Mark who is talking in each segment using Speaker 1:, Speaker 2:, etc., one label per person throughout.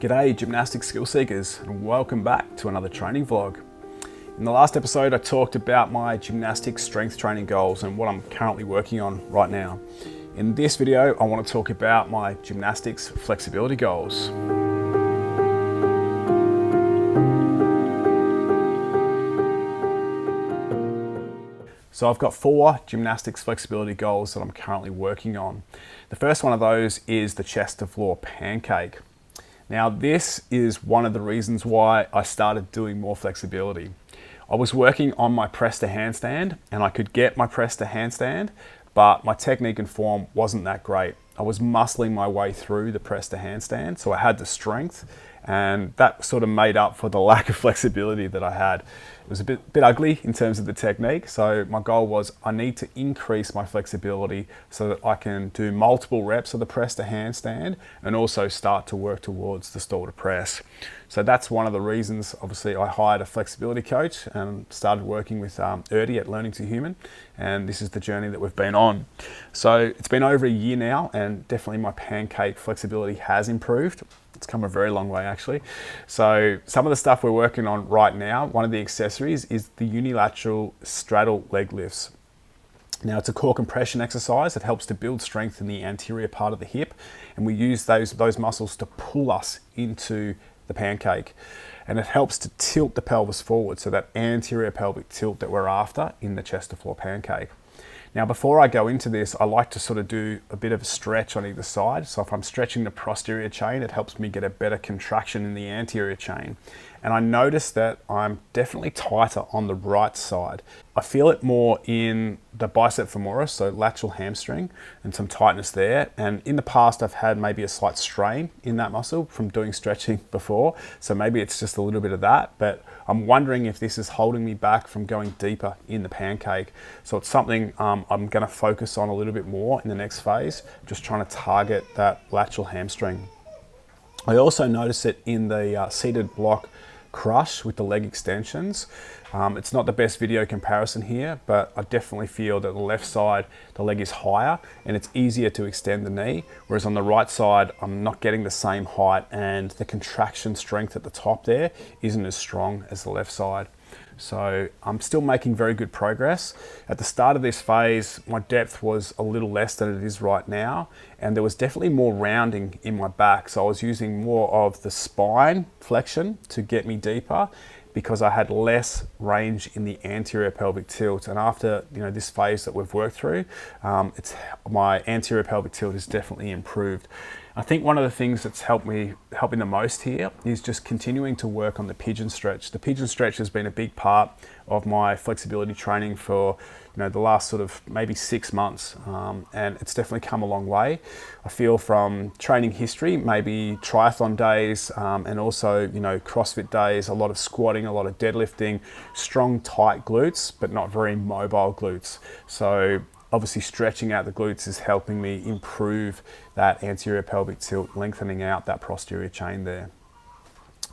Speaker 1: G'day gymnastics skill seekers, and welcome back to another training vlog. In the last episode I talked about my gymnastics strength training goals and what I'm currently working on right now. In this video I want to talk about my gymnastics flexibility goals. So I've got 4 gymnastics flexibility goals that I'm currently working on. The first one of those is the chest to floor pancake. Now this is one of the reasons why I started doing more flexibility. I was working on my press to handstand and I could get my press to handstand, but my technique and form wasn't that great. I was muscling my way through the press to handstand, so I had the strength, and that sort of made up for the lack of flexibility that I had. It was a bit ugly in terms of the technique, so my goal was I need to increase my flexibility so that I can do multiple reps of the press to handstand and also start to work towards the stall to press. So that's one of the reasons, obviously, I hired a flexibility coach and started working with Erdi at Learning to Human, and this is the journey that we've been on. So it's been over a year now, and definitely my pancake flexibility has improved. It's come a very long way actually. So some of the stuff we're working on right now, one of the accessories is the unilateral straddle leg lifts. Now it's a core compression exercise that helps to build strength in the anterior part of the hip, and we use those muscles to pull us into the pancake, and it helps to tilt the pelvis forward, so that anterior pelvic tilt that we're after in the chest to floor pancake. Now before I go into this, I like to sort of do a bit of a stretch on either side. So if I'm stretching the posterior chain, it helps me get a better contraction in the anterior chain. And I notice that I'm definitely tighter on the right side. I feel it more in the bicep femoris, so lateral hamstring, and some tightness there. And in the past, I've had maybe a slight strain in that muscle from doing stretching before. So maybe it's just a little bit of that, but I'm wondering if this is holding me back from going deeper in the pancake. So it's something I'm gonna focus on a little bit more in the next phase, just trying to target that lateral hamstring. I also notice it in the seated block crush with the leg extensions. It's not the best video comparison here, but I definitely feel that the left side, the leg is higher and it's easier to extend the knee, whereas on the right side, I'm not getting the same height, and the contraction strength at the top there isn't as strong as the left side. So I'm still making very good progress. At the start of this phase, my depth was a little less than it is right now, and there was definitely more rounding in my back. So I was using more of the spine flexion to get me deeper, because I had less range in the anterior pelvic tilt. And after this phase that we've worked through, my anterior pelvic tilt has definitely improved. I think one of the things that's helping the most here is just continuing to work on the pigeon stretch. The pigeon stretch has been a big part of my flexibility training for the last sort of maybe 6 months, and it's definitely come a long way. I feel from training history, maybe triathlon days, and also CrossFit days, a lot of squatting, a lot of deadlifting, strong tight glutes, but not very mobile glutes. So obviously stretching out the glutes is helping me improve that anterior pelvic tilt, lengthening out that posterior chain there.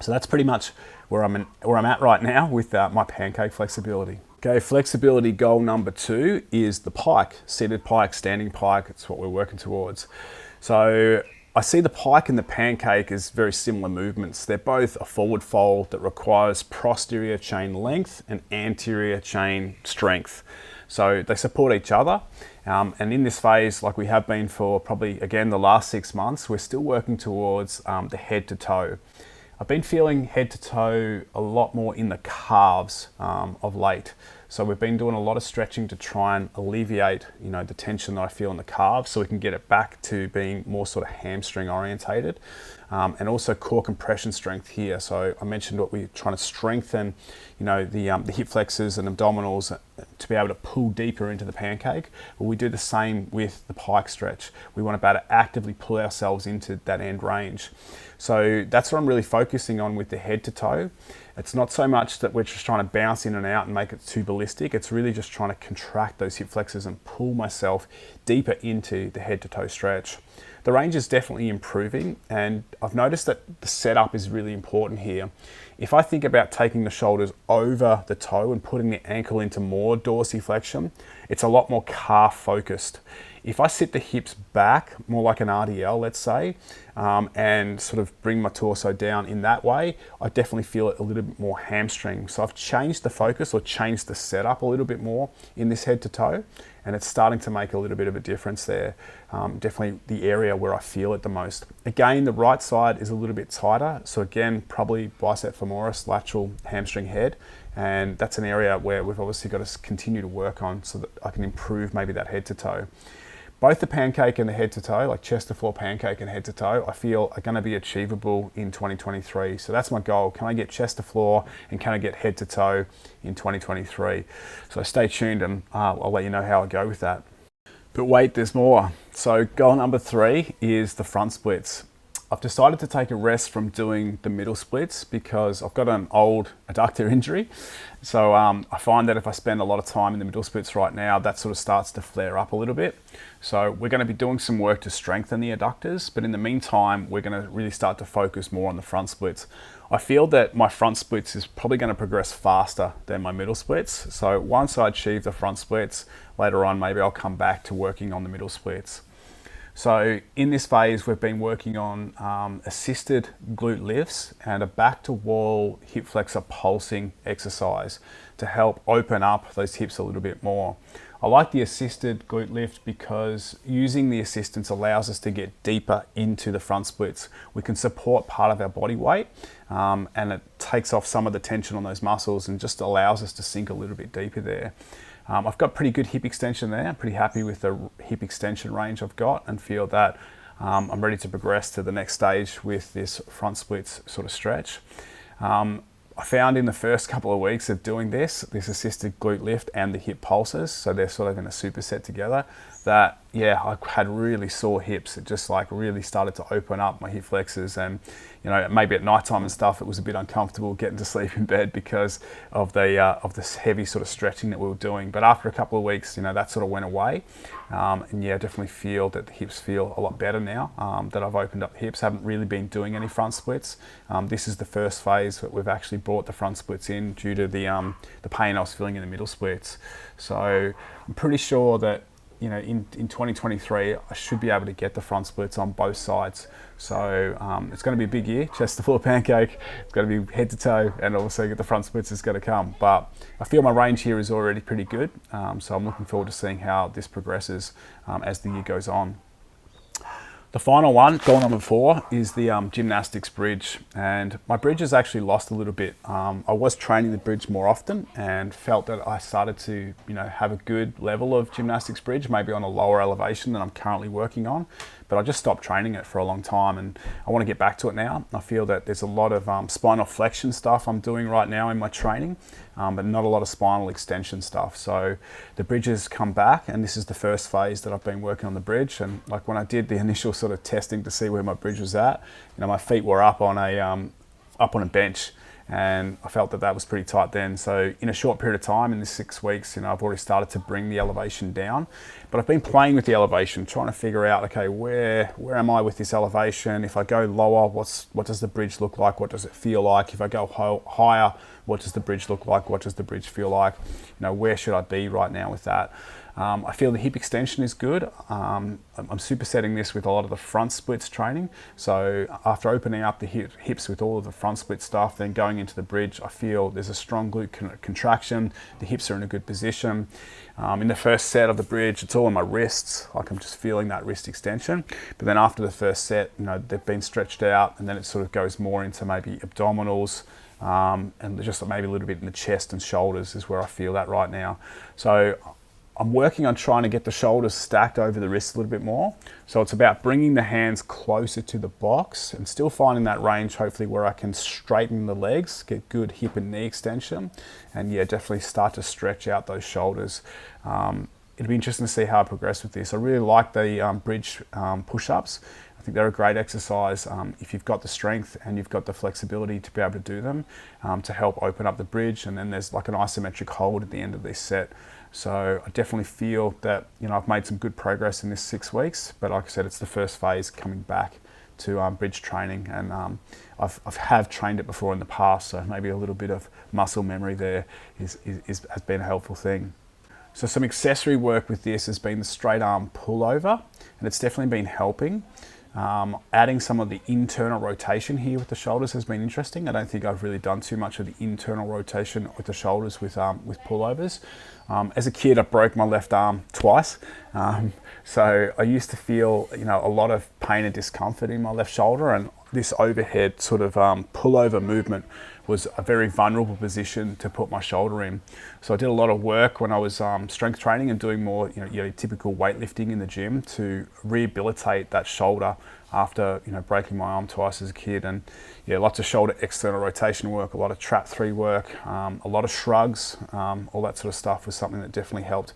Speaker 1: So that's pretty much where I'm at right now with my pancake flexibility. Okay, flexibility goal number 2 is the pike, seated pike, standing pike. It's what we're working towards. So I see the pike and the pancake as very similar movements. They're both a forward fold that requires posterior chain length and anterior chain strength. So they support each other. And in this phase, like we have been for probably, again, the last 6 months, we're still working towards the head to toe. I've been feeling head to toe a lot more in the calves of late. So we've been doing a lot of stretching to try and alleviate, the tension that I feel in the calves, so we can get it back to being more sort of hamstring orientated, and also core compression strength here. So I mentioned what we're trying to strengthen, the hip flexors and abdominals to be able to pull deeper into the pancake. Well, we do the same with the pike stretch. We want to be able to actively pull ourselves into that end range. So that's what I'm really focusing on with the head to toe. It's not so much that we're just trying to bounce in and out and make it too ballistic. It's really just trying to contract those hip flexors and pull myself deeper into the head to toe stretch. The range is definitely improving, and I've noticed that the setup is really important here. If I think about taking the shoulders over the toe and putting the ankle into more dorsiflexion, it's a lot more calf focused. If I sit the hips back, more like an RDL, let's say, and sort of bring my torso down in that way, I definitely feel it a little bit more hamstring. So I've changed the focus or changed the setup a little bit more in this head to toe, and it's starting to make a little bit of a difference there. Definitely the area where I feel it the most. Again, the right side is a little bit tighter. So again, probably bicep femoris, lateral hamstring head. And that's an area where we've obviously got to continue to work on so that I can improve maybe that head to toe. Both the pancake and the head to toe, like chest to floor pancake and head to toe, I feel are going to be achievable in 2023. So that's my goal. Can I get chest to floor and can I get head to toe in 2023? So stay tuned and I'll let you know how I go with that. But wait, there's more. So goal number 3 is the front splits. I've decided to take a rest from doing the middle splits because I've got an old adductor injury. So I find that if I spend a lot of time in the middle splits right now, that sort of starts to flare up a little bit. So we're going to be doing some work to strengthen the adductors, but in the meantime, we're going to really start to focus more on the front splits. I feel that my front splits is probably going to progress faster than my middle splits. So once I achieve the front splits, later on, maybe I'll come back to working on the middle splits. So in this phase, we've been working on assisted glute lifts and a back to wall hip flexor pulsing exercise to help open up those hips a little bit more. I like the assisted glute lift because using the assistance allows us to get deeper into the front splits. We can support part of our body weight and it takes off some of the tension on those muscles and just allows us to sink a little bit deeper there. I've got pretty good hip extension there. I'm pretty happy with the hip extension range I've got and feel that I'm ready to progress to the next stage with this front splits sort of stretch. I found in the first couple of weeks of doing this assisted glute lift and the hip pulses, so they're sort of in a superset together, that yeah, I had really sore hips. It just like really started to open up my hip flexors, and you know, maybe at nighttime and stuff, it was a bit uncomfortable getting to sleep in bed because of this heavy sort of stretching that we were doing. But after a couple of weeks, you know, that sort of went away, and yeah, I definitely feel that the hips feel a lot better now that I've opened up the hips. Haven't really been doing any front splits. This is the first phase that we've actually brought the front splits in due to the pain I was feeling in the middle splits. So I'm pretty sure that, you know, in 2023, I should be able to get the front splits on both sides. So it's going to be a big year, chest to floor pancake. It's going to be head to toe, and also get the front splits is going to come. But I feel my range here is already pretty good. So I'm looking forward to seeing how this progresses as the year goes on. The final one, goal number 4, is the gymnastics bridge. And my bridge has actually lost a little bit. I was training the bridge more often and felt that I started to, you know, have a good level of gymnastics bridge, maybe on a lower elevation than I'm currently working on. But I just stopped training it for a long time, and I want to get back to it now. I feel that there's a lot of spinal flexion stuff I'm doing right now in my training, but not a lot of spinal extension stuff. So the bridge has come back, and this is the first phase that I've been working on the bridge. And like when I did the initial sort of testing to see where my bridge was at, you know, my feet were up on a bench, and I felt that that was pretty tight then. So in a short period of time, in this 6 weeks, you know, I've already started to bring the elevation down. But I've been playing with the elevation, trying to figure out, okay, where am I with this elevation? If I go lower, what does the bridge look like? What does it feel like? If I go higher, what does the bridge look like? What does the bridge feel like? You know, where should I be right now with that? I feel the hip extension is good. I'm supersetting this with a lot of the front splits training. So after opening up the hips with all of the front split stuff, then going into the bridge, I feel there's a strong glute contraction. The hips are in a good position. In the first set of the bridge, it's all in my wrists. Like I'm just feeling that wrist extension. But then after the first set, you know, they've been stretched out, and then it sort of goes more into maybe abdominals, and just maybe a little bit in the chest and shoulders is where I feel that right now. So I'm working on trying to get the shoulders stacked over the wrists a little bit more. So it's about bringing the hands closer to the box and still finding that range, hopefully, where I can straighten the legs, get good hip and knee extension, and yeah, definitely start to stretch out those shoulders. It'll be interesting to see how I progress with this. I really like the bridge push-ups. I think they're a great exercise if you've got the strength and you've got the flexibility to be able to do them to help open up the bridge. And then there's like an isometric hold at the end of this set. So I definitely feel that, you know, I've made some good progress in this 6 weeks, but like I said, it's the first phase coming back to bridge training, and I've trained it before in the past, so maybe a little bit of muscle memory there has been a helpful thing. So some accessory work with this has been the straight arm pullover, and it's definitely been helping. Adding some of the internal rotation here with the shoulders has been interesting. I don't think I've really done too much of the internal rotation with the shoulders with pullovers. As a kid, I broke my left arm twice. So I used to feel, a lot of pain and discomfort in my left shoulder, and this overhead sort of pullover movement was a very vulnerable position to put my shoulder in. So I did a lot of work when I was strength training and doing more, typical weightlifting in the gym to rehabilitate that shoulder after, breaking my arm twice as a kid. And lots of shoulder external rotation work, a lot of trap 3 work, a lot of shrugs, all that sort of stuff was something that definitely helped,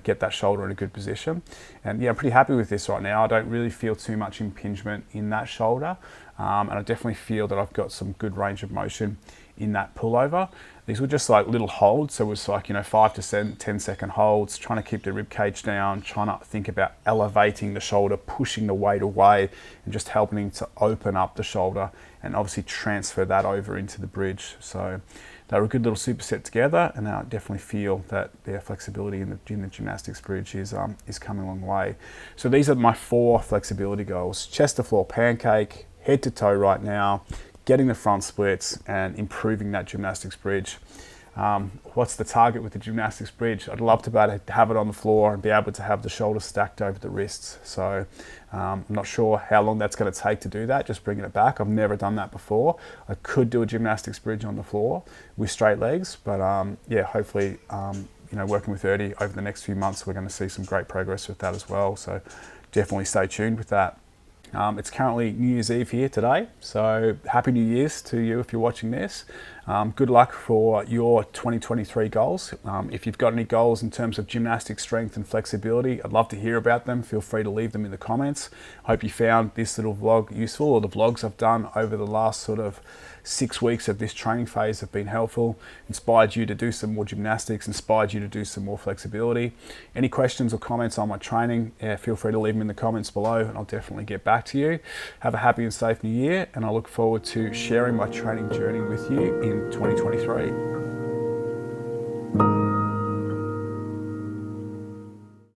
Speaker 1: get that shoulder in a good position. And I'm pretty happy with this right now. I don't really feel too much impingement in that shoulder. And I definitely feel that I've got some good range of motion in that pullover. These were just like little holds. So it was like, 5 to 10 second holds, trying to keep the rib cage down, trying to think about elevating the shoulder, pushing the weight away, and just helping to open up the shoulder and obviously transfer that over into the bridge. So they were a good little superset together, and I definitely feel that their flexibility in the gymnastics bridge is coming a long way. So these are my 4 flexibility goals: chest to floor pancake, head to toe right now, getting the front splits, and improving that gymnastics bridge. What's the target with the gymnastics bridge? I'd love to be able to have it on the floor and be able to have the shoulders stacked over the wrists. So I'm not sure how long that's going to take to do that, just bringing it back. I've never done that before. I could do a gymnastics bridge on the floor with straight legs, but hopefully, working with Erdy over the next few months, we're going to see some great progress with that as well. So definitely stay tuned with that. It's currently New Year's Eve here today, so Happy New Year's to you if you're watching this. Good luck for your 2023 goals. If you've got any goals in terms of gymnastic strength and flexibility, I'd love to hear about them. Feel free to leave them in the comments. Hope you found this little vlog useful, or the vlogs I've done over the last sort of 6 weeks of this training phase have been helpful, inspired you to do some more gymnastics, inspired you to do some more flexibility. Any questions or comments on my training, feel free to leave them in the comments below, and I'll definitely get back to you. Have a happy and safe new year, and I look forward to sharing my training journey with you in 2023.